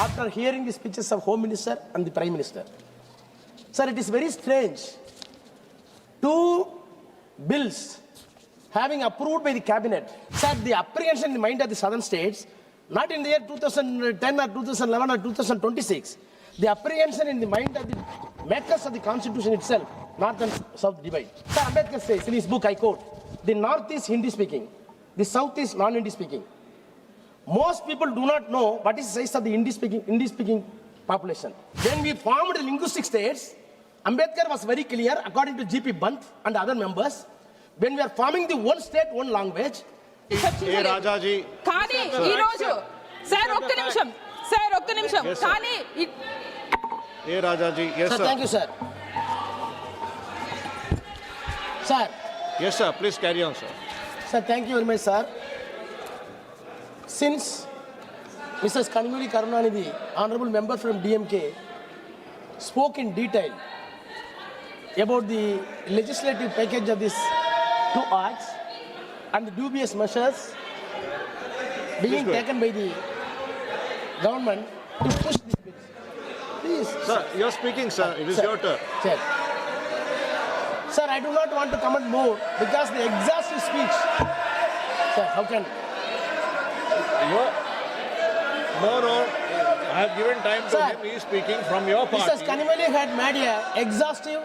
after hearing the speeches of Home Minister and the Prime Minister. Sir, it is very strange. Two bills having approved by the cabinet, sir, the apprehension in the mind of the southern states, not in the year 2010 or 2011 or 2026, the apprehension in the mind of the makers of the constitution itself, north and south divide. Sir, Ambedkar says in his book, I quote, the north is Hindi speaking, the south is non-Hindi speaking. Most people do not know what is the size of the Hindi speaking population. When we formed the linguistic states, Ambedkar was very clear, according to G.P. Bant and other members, when we are forming the one state, one language. ఏ రాజాజీ కానీ ఈ రోజు sir ఒక్క నిమిషం కానీ ఏ Rajaji yes Sir, sir thank you, sir. Sir. yes sir please carry on sir. Sir, thank you very much, sir. Since Mrs. Kanimuli Karunanidhi, honorable member from DMK, spoke in detail about the legislative package of these two acts and the dubious measures being taken by the government to push this bill. Please. Sir, you are speaking, sir. It is your turn. Sir. Sir, I do not want to comment more because the exhaustive speech. Sir, how can? No. I have given time to Sir, him. He is speaking from your party. Mrs. Kanimuli had made an exhaustive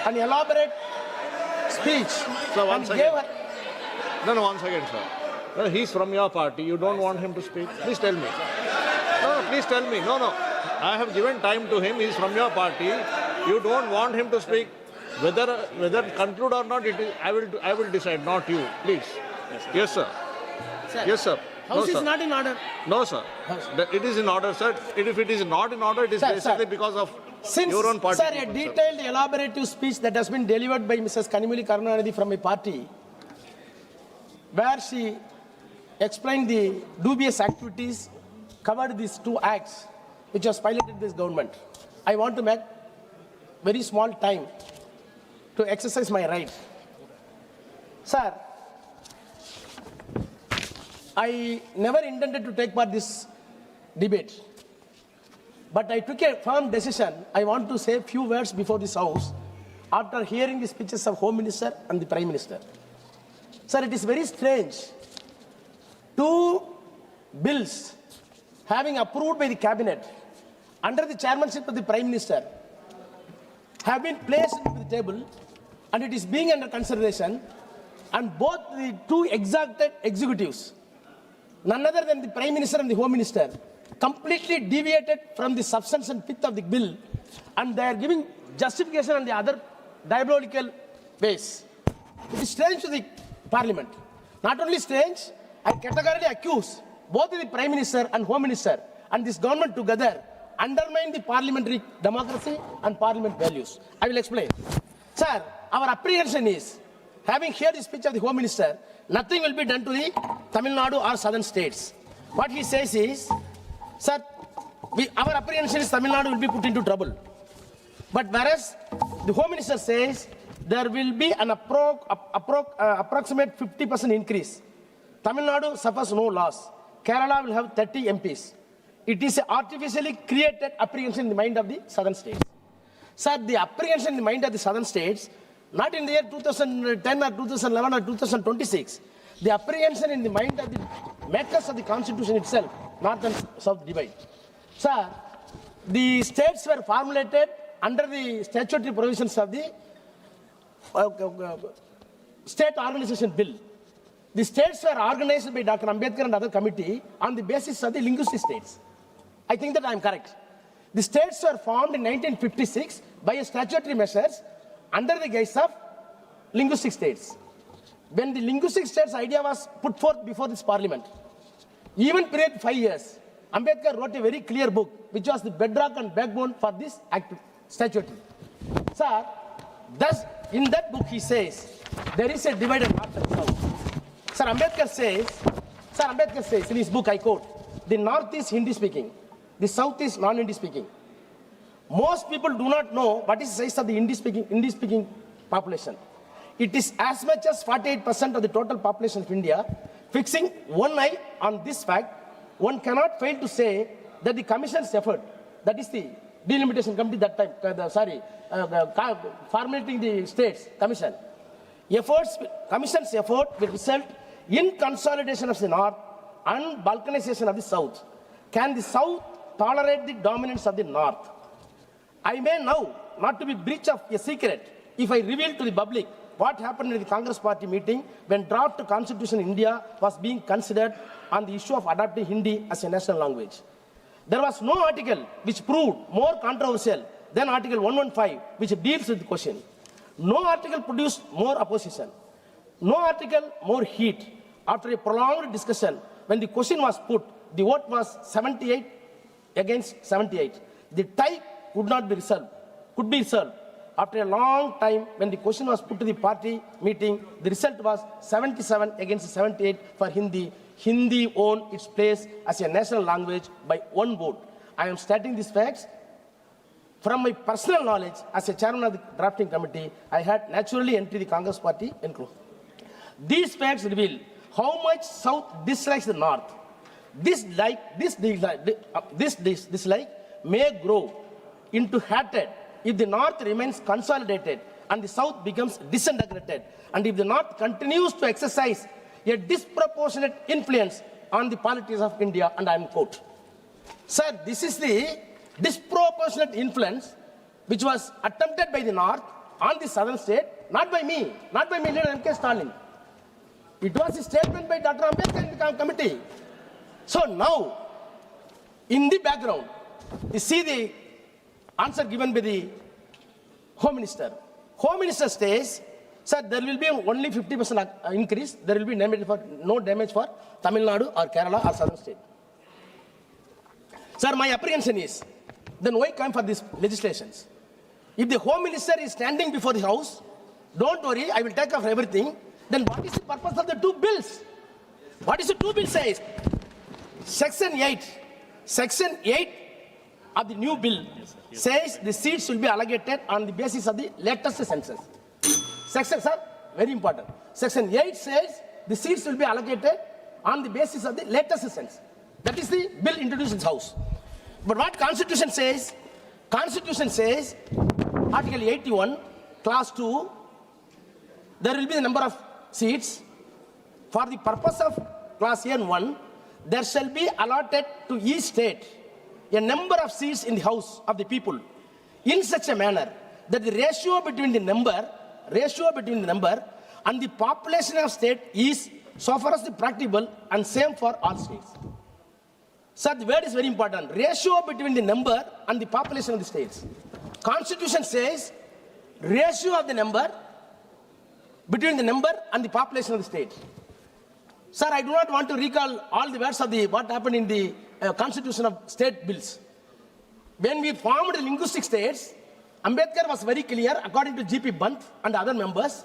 and elaborate speech. Sir, and once gave again. her. No, once again, sir. No, he is from your party. You don't want him to speak. Please tell me. No, please tell me. No. I have given time to him. He is from your party. You don't want him to speak. Whether conclude or not, I will decide, not you. Please. Yes, sir. Sir, Yes, sir. House No, is sir. not in order. No, sir. House. It is in order, sir. If it is not in order, it is Sir, basically sir. because of Since, your own party. sir, a detailed, elaborative speech that has been delivered by Mrs. Kanimuli Karunanidhi from my party, where she explained the dubious activities, covered these two acts, which has piloted this government. I want to make very small time to exercise my right. Sir, I never intended to take part in this debate. But I took a firm decision. I want to say a few words before this House after hearing the speeches of Home Minister and the Prime Minister. Sir, it is very strange. Two bills having approved by the cabinet under the chairmanship of the Prime Minister have been placed on the table and it is being under consideration, and both the two exalted executives, none other than the Prime Minister and the Home Minister, completely deviated from the substance and pith of the bill, and they are giving justification on the other diabolical ways. It is strange to the Parliament. Not only strange, I categorically accuse both the Prime Minister and Home Minister and this government together undermine the parliamentary democracy and parliament values. I will explain. Sir, our apprehension is, having heard the speech of the Home Minister, nothing will be done to the Tamil Nadu or southern states. What he says is, sir, our apprehension is Tamil Nadu will be put into trouble. But whereas the Home Minister says there will be an approximate 50% increase. Tamil Nadu suffers no loss. Kerala will have 30 MPs. It is an artificially created apprehension in the mind of the southern states. Sir, the apprehension in the mind of the southern states, not in the year 2010 or 2011 or 2026, the apprehension in the mind of the makers of the constitution itself, north and south divide. Sir, the states were formulated under the statutory provisions of the State Organization Bill. The states were organized by Dr. Ambedkar and other committee on the basis of the linguistic states. I think that I am correct. The states were formed in 1956 by a statutory measures under the guise of linguistic states. When the linguistic states idea was put forth before this parliament, even period 5 years, Ambedkar wrote a very clear book, which was the bedrock and backbone for this act statutory. Sir, thus in that book he says there is a divided north and south. Sir, Ambedkar says in his book, I quote, the north is Hindi speaking, the south is non-Hindi speaking. Most people do not know what is the size of the Hindi speaking population. It is as much as 48% of the total population of India. Fixing one eye on this fact, one cannot fail to say that the commission's effort, that is the delimitation committee that time, formulating the states commission, commission's effort will result in consolidation of the north and balkanization of the south. Can the south tolerate the dominance of the north? I may now not to be breach of a secret if I reveal to the public what happened in the Congress party meeting when draft constitution in India was being considered on the issue of adopting Hindi as a national language. There was no article which proved more controversial than Article 115, which deals with the question. No article produced more opposition. No article more heat. After a prolonged discussion, when the question was put, the vote was 78 against 78. The tie could be resolved. After a long time, when the question was put to the party meeting, the result was 77 against 78 for Hindi. Hindi won its place as a national language by one vote. I am stating these facts. From my personal knowledge, as a chairman of the drafting committee, I had naturally entered the Congress party included. These facts reveal how much South dislikes the North. This dislike may grow into hatred if the North remains consolidated and the South becomes disintegrated, and if the North continues to exercise a disproportionate influence on the politics of India, and I am quote. Sir, this is the disproportionate influence which was attempted by the North on the southern state, not by me, leader DMK Stalin. It was a statement by Dr. Ambedkar in the committee. So now, in the background, you see the answer given by the Home Minister. Home Minister says, sir, there will be only 50% increase. There will be no damage for Tamil Nadu or Kerala or southern state. Sir, my apprehension is, then why come for these legislations? If the Home Minister is standing before the House, don't worry, I will take off everything. Then what is the purpose of the two bills? What is the two bills says? Section 8 of the new bill says the seats will be allocated on the basis of the latest census. Section, sir, very important. Section 8 says the seats will be allocated on the basis of the latest census. That is the bill introduced in the House. But what Constitution says? Constitution says, Article 81, Clause 2, there will be the number of seats. For the purpose of Clause A1, there shall be allotted to each state a number of seats in the House of the people in such a manner that the ratio between the number and the population of state is so far as the practicable and same for all states. Sir, the word is very important. Ratio between the number and the population of the states. Constitution says ratio of the number between the number and the population of the state. Sir, I do not want to recall all the words of what happened in the constitution of state bills. When we formed the linguistic states, Ambedkar was very clear, according to G.P. Bant and other members,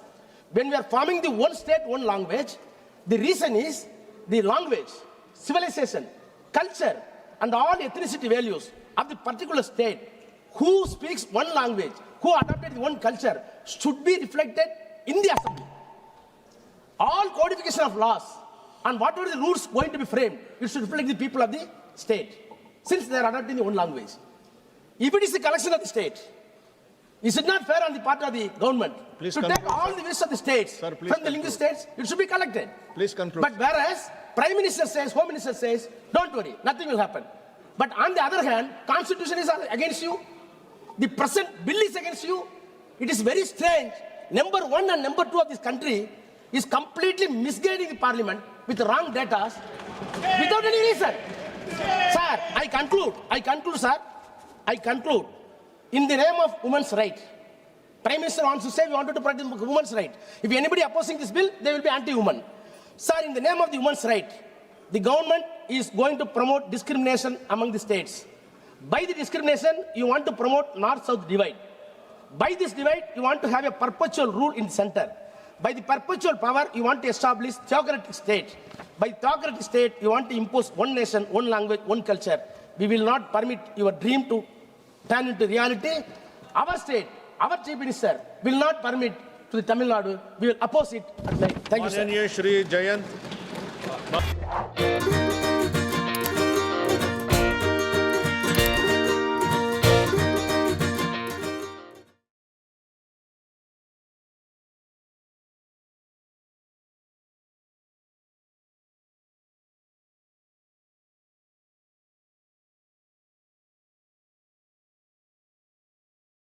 when we are forming the one state, one language, the reason is the language, civilization, culture, and all ethnicity values of the particular state, who speaks one language, who adopted one culture, should be reflected in the assembly. All codification of laws and whatever the rules going to be framed, it should reflect the people of the state, since they are adopting the one language. If it is the collection of the state, is it not fair on the part of the government to take all the wishes of the states from the linguistic states? It should be collected. Please conclude. But whereas Prime Minister says, Home Minister says, don't worry, nothing will happen. But on the other hand, Constitution is against you. The present bill is against you. It is very strange. Number 1 and number 2 of this country is completely misguiding the Parliament with wrong data without any reason. Sir, I conclude, sir. I conclude. In the name of women's right, Prime Minister wants to say we wanted to protect women's right. If anybody opposing this bill, they will be anti-woman. Sir, in the name of the women's right, the government is going to promote discrimination among the states. By the discrimination, you want to promote north-south divide. By this divide, you want to have a perpetual rule in the center. By the perpetual power, you want to establish theocratic state. By theocratic state, you want to impose one nation, one language, one culture. We will not permit your dream to turn into reality. Our state, our Chief Minister will not permit to the Tamil Nadu. We will oppose it. Thank you, sir. Shri Jayant.